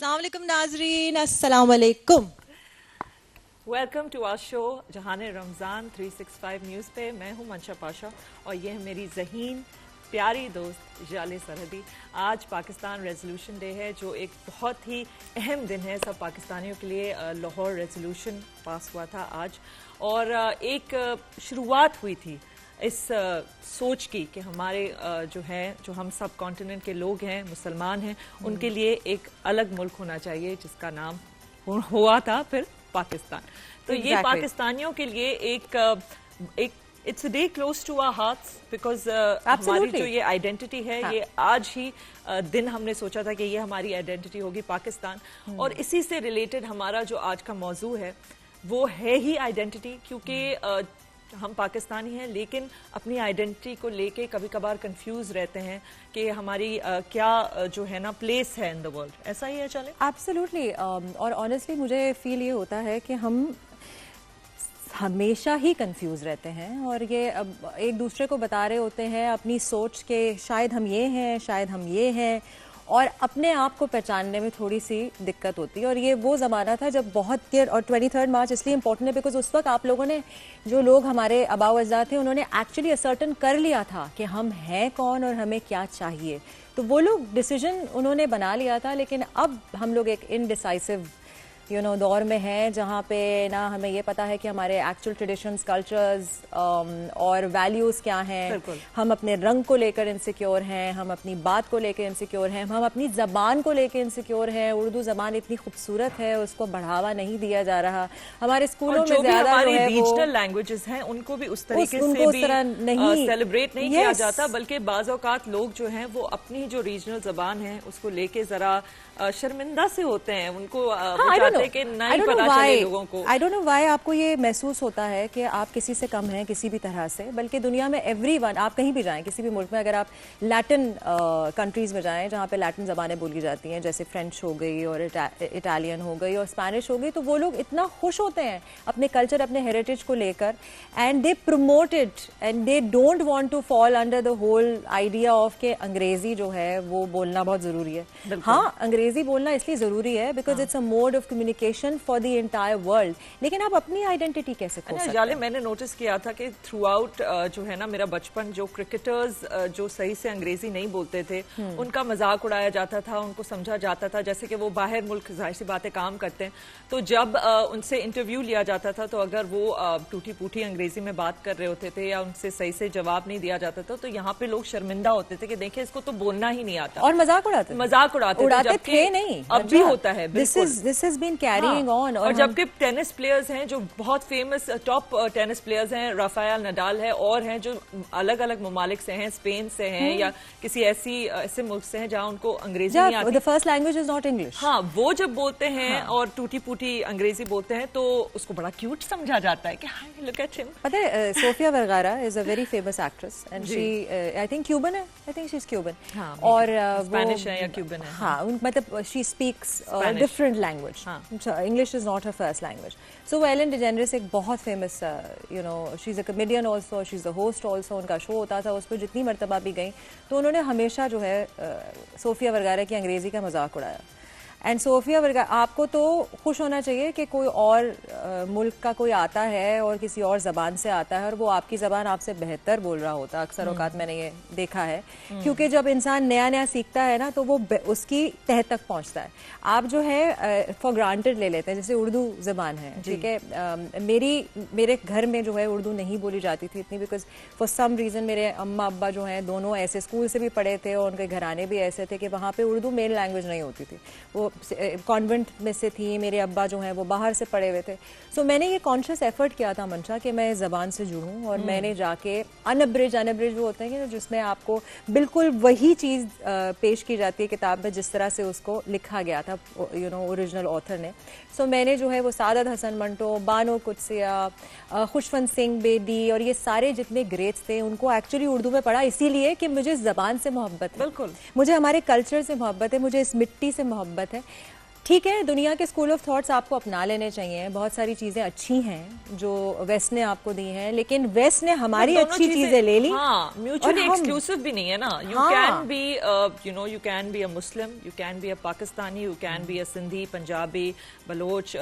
अस्सलाम वालेकुम नाजरीन, अस्सलाम वालेकुम। वेलकम टू आवर शो जहान रमज़ान 365 न्यूज़ पे। मैं हूं मंशा पाशा और ये है मेरी ज़हीन प्यारी दोस्त जाले सरहदी। आज पाकिस्तान रेजोल्यूशन डे है, जो एक बहुत ही अहम दिन है सब पाकिस्तानियों के लिए। लाहौर रेजोल्यूशन पास हुआ था आज, और एक शुरुआत हुई थी इस सोच की कि हमारे जो हम सब कॉन्टिनेंट के लोग हैं, मुसलमान हैं, उनके लिए एक अलग मुल्क होना चाहिए जिसका नाम हुआ था फिर पाकिस्तान। तो ये पाकिस्तानियों के लिए एक it's a day close to our hearts, because हमारी जो ये आइडेंटिटी है, ये आज ही दिन हमने सोचा था कि ये हमारी आइडेंटिटी होगी पाकिस्तान। और इसी से रिलेटेड हमारा जो आज का मौजू है वो है ही आइडेंटिटी, क्योंकि हम पाकिस्तानी हैं लेकिन अपनी आइडेंटिटी को लेके कभी कभार कंफ्यूज रहते हैं कि हमारी क्या जो है ना प्लेस है इन द वर्ल्ड। ऐसा ही है चले? एब्सोल्युटली। और ऑनेस्टली मुझे फील ये होता है कि हम हमेशा ही कंफ्यूज रहते हैं, और ये एक दूसरे को बता रहे होते हैं अपनी सोच के शायद हम ये हैं, शायद हम ये हैं, और अपने आप को पहचानने में थोड़ी सी दिक्कत होती है। और ये वो ज़माना था जब बहुत देर, और 23 मार्च इसलिए इम्पोर्टेंट है बिकॉज उस वक्त आप लोगों ने, जो लोग हमारे आबाओ अजदाद थे, उन्होंने एक्चुअली असर्टन कर लिया था कि हम हैं कौन और हमें क्या चाहिए। तो वो लोग डिसीजन उन्होंने बना लिया था, लेकिन अब हम लोग एक इनडिसाइसिव दौर में है जहाँ पे ना हमें ये पता है कि हमारे एक्चुअल ट्रेडिशंस, कल्चर्स और वैल्यूज़ क्या हैं। हम अपने रंग को लेकर इनसिक्योर हैं, हम अपनी बात को लेकर इनसिक्योर हैं, हम अपनी ज़बान को लेकर इनसिक्योर हैं। उर्दू ज़बान इतनी खूबसूरत है, उसको बढ़ावा नहीं दिया जा रहा हमारे स्कूलों में। ज़्यादा हमारी रीजनल लैंग्वेजेस हैं उनको भी उस तरीके से भी सेलिब्रेट नहीं किया जाता, बल्कि बाज़ औक़ात लोग जो हैं वो अपनी जो रीजनल ज़बान है उसको लेके ज़रा शर्मिंदा से होते हैं। उनको कि नहीं पता चले लोगों को। I don't know why आपको ये महसूस होता है कि आप किसी से कम हैं किसी भी तरह से, बल्कि दुनिया में एवरीवन, आप कहीं भी जाएं, किसी भी मुल्क में, अगर आप लैटिन कंट्रीज में जाएं जहाँ पे लैटिन ज़बानें बोली जाती हैं, जैसे फ्रेंच हो गई और इटालियन हो गई और स्पेनिश हो गई, तो वो लोग इतना खुश होते हैं अपने कल्चर, अपने हेरिटेज को लेकर, and they promote it and they don't want to fall under the whole idea of के अंग्रेजी जो है वो बोलना बहुत ज़रूरी है। हाँ, अंग्रेजी बोलना इसलिए ज़रूरी है because it's a mode of communication for the entire world, लेकिन आप अपनी आइडेंटिटी कैसे खो सकते हैं? मैंने नोटिस किया था कि थ्रू आउट जो है ना मेरा बचपन, जो क्रिकेटर्स जो सही से अंग्रेजी नहीं बोलते थे उनका मजाक उड़ाया जाता था, उनको समझा जाता था जैसे कि वो बाहर मुल्क जाहिर सी बातें काम करते हैं। तो जब उनसे इंटरव्यू लिया जाता था तो अगर वो टूटी फूटी अंग्रेजी में बात कर रहे होते थे या उनसे सही से जवाब नहीं दिया जाता था, तो यहाँ पे लोग शर्मिंदा होते थे कि देखिए इसको तो बोलना ही नहीं आता, और मजाक उड़ाते थे। नहीं, अब भी होता है। This has been carrying on। और जबकि टेनिस प्लेयर्स हैं जो बहुत फेमस टॉप टेनिस प्लेयर्स हैं, राफेल नडाल है और हैं जो अलग अलग ममालिक से हैं, स्पेन से हैं या किसी ऐसे मुल्क से हैं जहां उनको अंग्रेजी नहीं आती, the first language is not English। हाँ, वो जब बोलते हैं और टूटी फूटी अंग्रेजी बोलते हैं तो उसको बड़ा क्यूट समझा जाता है कि हाय लुक एट हिम। पता है, Sofia Vergara is a very famous actress and she I think Cuban है, I think she is Cuban, और स्पेनिश है या क्यूबन है। हाँ, मतलब she speaks different language, English is not her first language. So वो एलन डिजेनरेस एक बहुत फेमस she is a comedian also, she is a host also. उनका शो होता था, उस पर जितनी मरतबा भी गई तो उन्होंने हमेशा जो है सोफिया वर्गारा की अंग्रेजी का मजाक उड़ाया। एंड सोफिया वर्गारा, आपको तो खुश होना चाहिए कि कोई और मुल्क का कोई आता है और किसी और ज़बान से आता है और वो आपकी ज़बान आपसे बेहतर बोल रहा होता है। अक्सर औकात मैंने ये देखा है, क्योंकि जब इंसान नया नया सीखता है ना तो वो उसकी तह तक पहुंचता है। आप जो है फॉर ग्रांटेड ले लेते हैं, जैसे उर्दू ज़बान है, ठीक है, मेरे घर में जो है उर्दू नहीं बोली जाती थी इतनी, बिकॉज फॉर सम रीज़न मेरे अम्मा अब्बा जो हैं दोनों ऐसे स्कूल से भी पढ़े थे और उनके घराने भी ऐसे थे कि वहाँ पर उर्दू मेन लैंग्वेज नहीं होती थी। वो कॉन्वेंट में से थी, मेरे अब्बा जो हैं वो बाहर से पढ़े हुए थे। सो मैंने ये कॉन्शियस एफर्ट किया था मंशा कि मैं ज़बान से जुड़ूं, और मैंने जाके अनअब्रिज वो होते हैं कि जिसमें आपको बिल्कुल वही चीज़ पेश की जाती है किताब में जिस तरह से उसको लिखा गया था ओरिजिनल ऑथर ने। सो मैंने जो है वो सादत हसन मंटो, बानो कुदसिया, खुशवंत सिंह बेदी और ये सारे जितने ग्रेट्स थे उनको एक्चुअली उर्दू में पढ़ा, इसीलिए कि मुझे ज़बान से मोहब्बत है, बिल्कुल, मुझे हमारे कल्चर से मोहब्बत है, मुझे इस मिट्टी से मोहब्बत है। ठीक है, दुनिया के स्कूल ऑफ थॉट्स आपको अपना लेने चाहिए, बहुत सारी चीजें अच्छी हैं जो वेस्ट ने आपको दी हैं, लेकिन वेस्ट ने हमारी अच्छी चीजें ले ली। हाँ, म्यूचुअली एक्सक्लूसिव भी नहीं है ना। You can be you can be a Muslim, you can be a Pakistani, you can be a Sindhi, Punjabi, Baloch,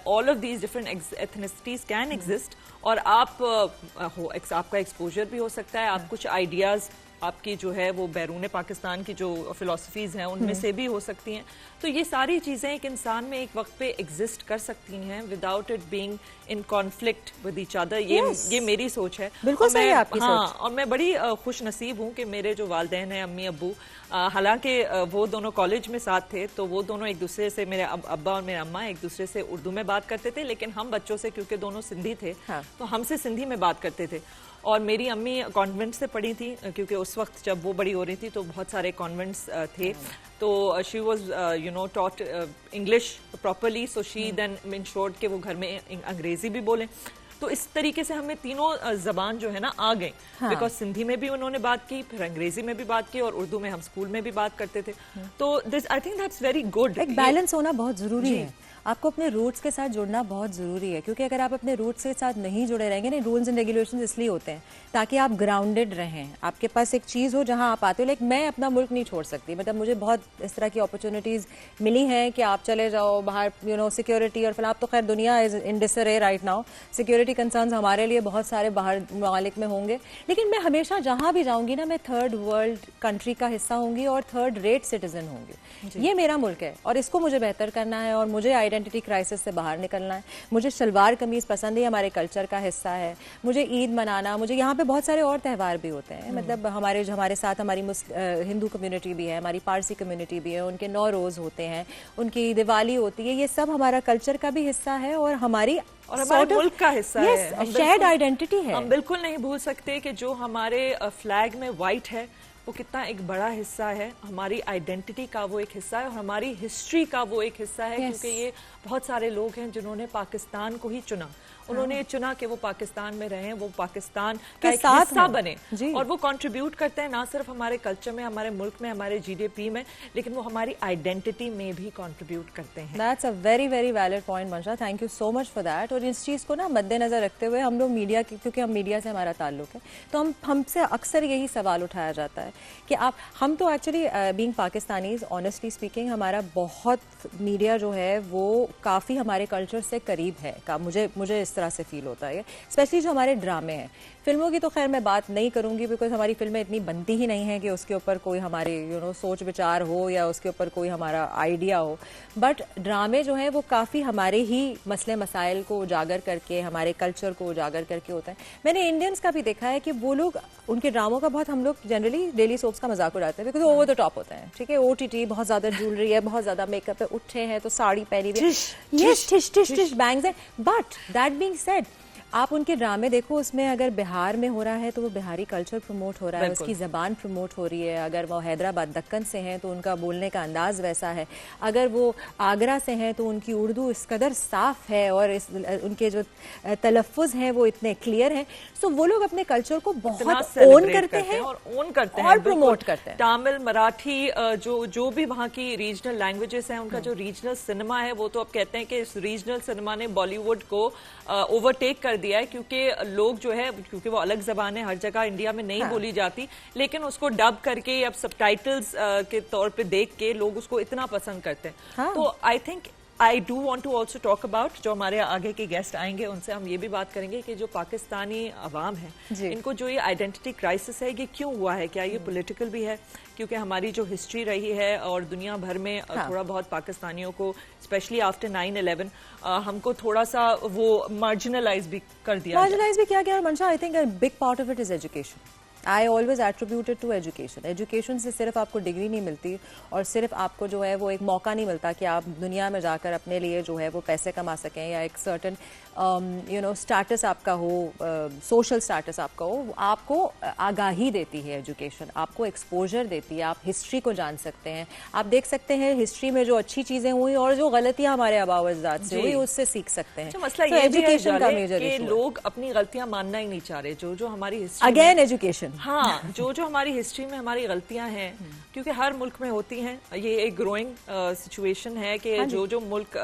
all of these different ethnicities can exist, और आपका एक्सपोजर भी हो सकता है, आप कुछ आइडियाज आपकी जो है वो बैरून पाकिस्तान की जो फिलोसफीज हैं उनमें से भी हो सकती हैं। तो ये सारी चीजें एक इंसान में एक वक्त पे एग्जिस्ट कर सकती हैं without it being in conflict with each other. ये मेरी सोच है। बिल्कुल सही है आपकी सोच। और मैं बड़ी खुश नसीब हूँ कि मेरे जो वालिदैन हैं, अम्मी अब्बू, हालांकि वो दोनों कॉलेज में साथ थे, तो वो दोनों एक दूसरे से, मेरे अब्बा और मेरे अम्मा एक दूसरे से उर्दू में बात करते थे, लेकिन हम बच्चों से, क्योंकि दोनों सिंधी थे, तो हमसे सिंधी में बात करते थे। और मेरी अम्मी कॉन्वेंट से पढ़ी थी, क्योंकि उस वक्त जब वो बड़ी हो रही थी तो बहुत सारे कॉन्वेंट्स थे, तो she was taught English properly, so she then ensured कि वो घर में अंग्रेजी भी बोलें। तो इस तरीके से हमें तीनों जबान जो है ना आ गई, बिकॉज सिंधी में भी उन्होंने बात की, फिर अंग्रेजी में भी बात की, और उर्दू में हम स्कूल में भी बात करते थे। तो this I think that's very good. एक बैलेंस होना बहुत जरूरी है। आपको अपने रूट्स के साथ जुड़ना बहुत जरूरी है, क्योंकि अगर आप अपने रूट्स के साथ नहीं जुड़े रहेंगे ना, रूल्स एंड रेगुलेशंस इसलिए होते हैं ताकि आप ग्राउंडेड रहें, आपके पास एक चीज़ हो जहां आप आते हो। लाइक मैं अपना मुल्क नहीं छोड़ सकती, मतलब मुझे बहुत इस तरह की अपॉर्चुनिटीज़ मिली हैं कि आप चले जाओ बाहर, सिक्योरिटी और फिलहाल तो खैर दुनिया is in disarray right now, security concerns हमारे लिए बहुत सारे बाहर ममालिक में होंगे, लेकिन मैं हमेशा जहाँ भी जाऊँगी ना, मैं थर्ड वर्ल्ड कंट्री का हिस्सा होंगी और थर्ड रेट सिटीजन होंगी। ये मेरा मुल्क है और इसको मुझे बेहतर करना है, और मुझे आइडेंटिटी क्राइसिस से बाहर निकलना है। मुझे शलवार कमीज पसंद है, हमारे कल्चर का हिस्सा है। मुझे ईद मनाना, मुझे यहाँ पे बहुत सारे और त्यौहार भी होते हैं, मतलब हमारे साथ हमारी हिंदू कम्युनिटी भी है, हमारी पारसी कम्युनिटी भी है, उनके 9 रोज होते हैं, उनकी दिवाली होती है, ये सब हमारा कल्चर का भी हिस्सा है और हमारे मुल्क का हिस्सा है, शेयर्ड आइडेंटिटी है। हम बिल्कुल नहीं भूल सकते कि जो हमारे फ्लैग में व्हाइट है वो कितना एक बड़ा हिस्सा है, हमारी आइडेंटिटी का वो एक हिस्सा है, और हमारी हिस्ट्री का वो एक हिस्सा है। क्योंकि ये बहुत सारे लोग हैं जिन्होंने पाकिस्तान को ही चुना, उन्होंने चुना कि वो पाकिस्तान में रहें, वो पाकिस्तान का एक हिस्सा बने, और वो कंट्रीब्यूट करते हैं ना सिर्फ हमारे कल्चर में, हमारे मुल्क में, हमारे जीडीपी में, लेकिन वो हमारी आइडेंटिटी में भी कंट्रीब्यूट करते हैं। That's a very very valid point Mansha, thank you so much for that. और इस चीज़ को ना मद्देनजर रखते हुए हम लोग मीडिया की, क्योंकि हम मीडिया से हमारा ताल्लुक है, तो हमसे अक्सर यही सवाल उठाया जाता है कि हम तो actually being Pakistanis, honestly speaking, हमारा बहुत मीडिया जो है वो काफ़ी हमारे कल्चर से करीब है का मुझे इस तरह से फील होता है। स्पेशली जो हमारे ड्रामे हैं, फिल्मों की तो खैर मैं बात नहीं करूंगी, बिकॉज हमारी फिल्में इतनी बनती ही नहीं है कि उसके ऊपर कोई हमारे सोच विचार हो या उसके ऊपर कोई हमारा आइडिया हो, बट ड्रामे जो हैं वो काफ़ी हमारे ही मसले मसाइल को उजागर करके, हमारे कल्चर को उजागर करके होता है। मैंने इंडियंस का भी देखा है कि वो लोग, उनके ड्रामों का बहुत, हम लोग जनरली डेली सोप्स का मजाक उड़ाते हैं, बिकॉज ओवर द टॉप होता है, ठीक है, OTT, बहुत ज़्यादा ज्वेलरी है, बहुत ज़्यादा मेकअप है, उठे हैं तो साड़ी पहनी हुई, यस, टिश टिश टिश बैंग्स है। बट दैट बीइंग सेड, आप उनके ड्रामे देखो, उसमें अगर बिहार में हो रहा है तो वो बिहारी कल्चर प्रमोट हो रहा है, उसकी ज़बान प्रमोट हो रही है। अगर वो हैदराबाद दक्कन से हैं तो उनका बोलने का अंदाज़ वैसा है, अगर वो आगरा से हैं तो उनकी उर्दू इस कदर साफ़ है और उनके जो तलफ़ुज़ हैं वो इतने क्लियर हैं। सो वो लोग अपने कल्चर को बहुत ओन करते हैं और प्रमोट करते हैं। तमिल, मराठी, जो भी वहाँ की रीजनल लैंग्वेजेस हैं, उनका जो रीजनल सिनेमा है, वो तो अब कहते हैं कि इस रीजनल सिनेमा ने बॉलीवुड को ओवरटेक कर दिया है, क्योंकि लोग जो है, क्योंकि वो अलग जबान है, हर जगह इंडिया में नहीं बोली जाती, लेकिन उसको डब करके अब सबटाइटल्स के तौर पे देख के लोग उसको इतना पसंद करते हैं। तो I think I do want to also talk about, जो हमारे आगे के गेस्ट आएंगे उनसे हम ये भी बात करेंगे कि जो पाकिस्तानी अवाम है, इनको जो ये आइडेंटिटी क्राइसिस है, ये क्यों हुआ है, क्या ये पॉलिटिकल भी है, क्योंकि हमारी जो हिस्ट्री रही है और दुनिया भर में थोड़ा बहुत पाकिस्तानियों को स्पेशली आफ्टर 9/11 हमको थोड़ा सा वो मार्जिनलाइज भी कर दिया, मार्जिनलाइज भी किया गया। मंशा, I think a big part of it is education. I always attributed to education. Education से सिर्फ आपको डिग्री नहीं मिलती और सिर्फ आपको जो है वो एक मौका नहीं मिलता कि आप दुनिया में जाकर अपने लिए जो है वो पैसे कमा सकें या एक सर्टन स्टेटस आपका हो, सोशल स्टेटस आपका हो। आपको आगाही देती है एजुकेशन, आपको एक्सपोजर देती है, आप हिस्ट्री को जान सकते हैं, आप देख सकते हैं हिस्ट्री में जो अच्छी चीज़ें हुई और जो गलतियां हमारे आबा व अजदाद से हुई उससे सीख सकते हैं। मसला ये एजुकेशन का मेजर इशू है, लोग अपनी गलतियां मानना ही नहीं चाह रहे। जो हमारी हिस्ट्री, अगेन एजुकेशन, लेसन। हाँ, जो जो हमारी हिस्ट्री में हमारी गलतियां हैं, क्योंकि हर मुल्क में होती हैं, ये एक ग्रोइंग सिचुएशन है कि जो जो मुल्क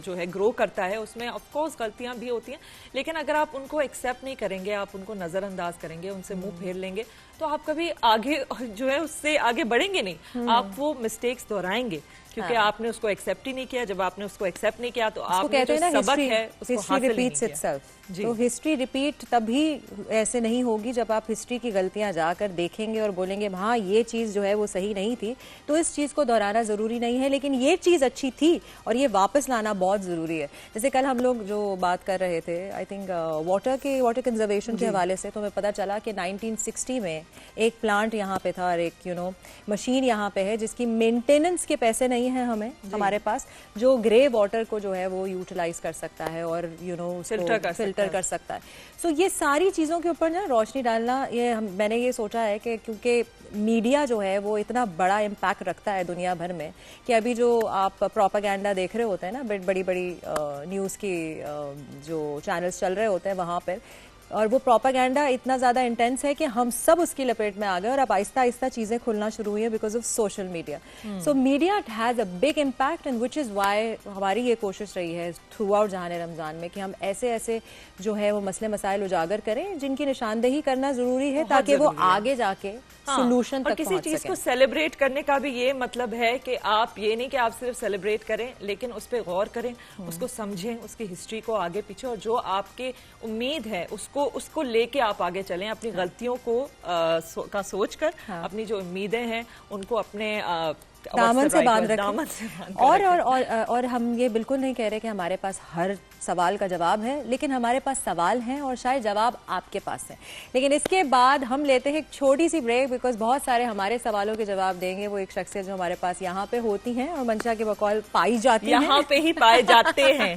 जो है ग्रो करता है उसमें ऑफ कोर्स गलतियां भी होती हैं, लेकिन अगर आप उनको एक्सेप्ट नहीं करेंगे, आप उनको नजरअंदाज करेंगे, उनसे मुंह फेर लेंगे, तो आप कभी आगे जो है उससे आगे बढ़ेंगे नहीं, आप वो मिस्टेक्स दोहराएंगे, क्योंकि आपने उसको एक्सेप्ट ही नहीं किया। जब आपने उसको एक्सेप्ट नहीं किया तो आपने जो सबक है उसको हासिल नहीं किया। तो हिस्ट्री रिपीट तभी ऐसे नहीं होगी जब आप हिस्ट्री की गलतियां जाकर देखेंगे और बोलेंगे हाँ ये चीज जो है वो सही नहीं थी, तो इस चीज को दोहराना जरूरी नहीं है, लेकिन ये चीज अच्छी थी और ये वापस लाना बहुत जरूरी है। जैसे कल हम लोग जो बात कर रहे थे, आई थिंक वाटर कंजर्वेशन के हवाले से, तो हमें पता चला कि 1960 में एक प्लांट यहाँ पे था और एक मशीन यहाँ पे है जिसकी मेंटेनेंस के पैसे नहीं है हमारे पास, जो ग्रे वाटर को जो है वो यूटिलाइज कर सकता है और फिल्टर कर सकता है। सो ये सारी चीजों के ऊपर ना रोशनी डालना, ये मैंने ये सोचा है कि क्योंकि मीडिया जो है वो इतना बड़ा इम्पैक्ट रखता है दुनिया भर में कि अभी जो आप प्रोपागेंडा देख रहे होते हैं ना, बड़ी बड़ी न्यूज़ की जो चैनल्स चल रहे होते हैं वहाँ पर, और वो प्रोपागेंडा इतना ज़्यादा इंटेंस है कि हम सब उसकी लपेट में आ गए और अब आहिस्ता आहिस्ता चीज़ें खुलना शुरू हुई है because of social media. So media has a big impact and which is why हमारी ये कोशिश रही है थ्रू आउट जहाने रमज़ान में कि हम ऐसे ऐसे जो है वो मसले मसाइल उजागर करें जिनकी निशानदेही करना ज़रूरी है ताकि वो आगे जाके सोल्यूशन तक किसी चीज को सेलिब्रेट करने का भी ये मतलब है कि आप ये नहीं कि आप सिर्फ सेलिब्रेट करें, लेकिन उस पर गौर करें, उसको समझें, उसकी हिस्ट्री को आगे पीछे, और जो आपके उम्मीद है उसको लेके आप आगे चलें, अपनी गलतियों को का सोचकर अपनी जो उम्मीदें हैं उनको अपने दामन से बांध रखें। और हम ये बिल्कुल नहीं कह रहे कि हमारे पास हर सवाल का जवाब है, लेकिन हमारे पास सवाल हैं और शायद जवाब आपके पास है। लेकिन इसके बाद हम लेते हैं एक छोटी सी ब्रेक, बिकॉज बहुत सारे हमारे सवालों के जवाब देंगे वो एक शख्सियत जो हमारे पास यहाँ पे होती हैं और मंशा के बकौल पाई जाती है, यहाँ पे ही पाए जाते हैं।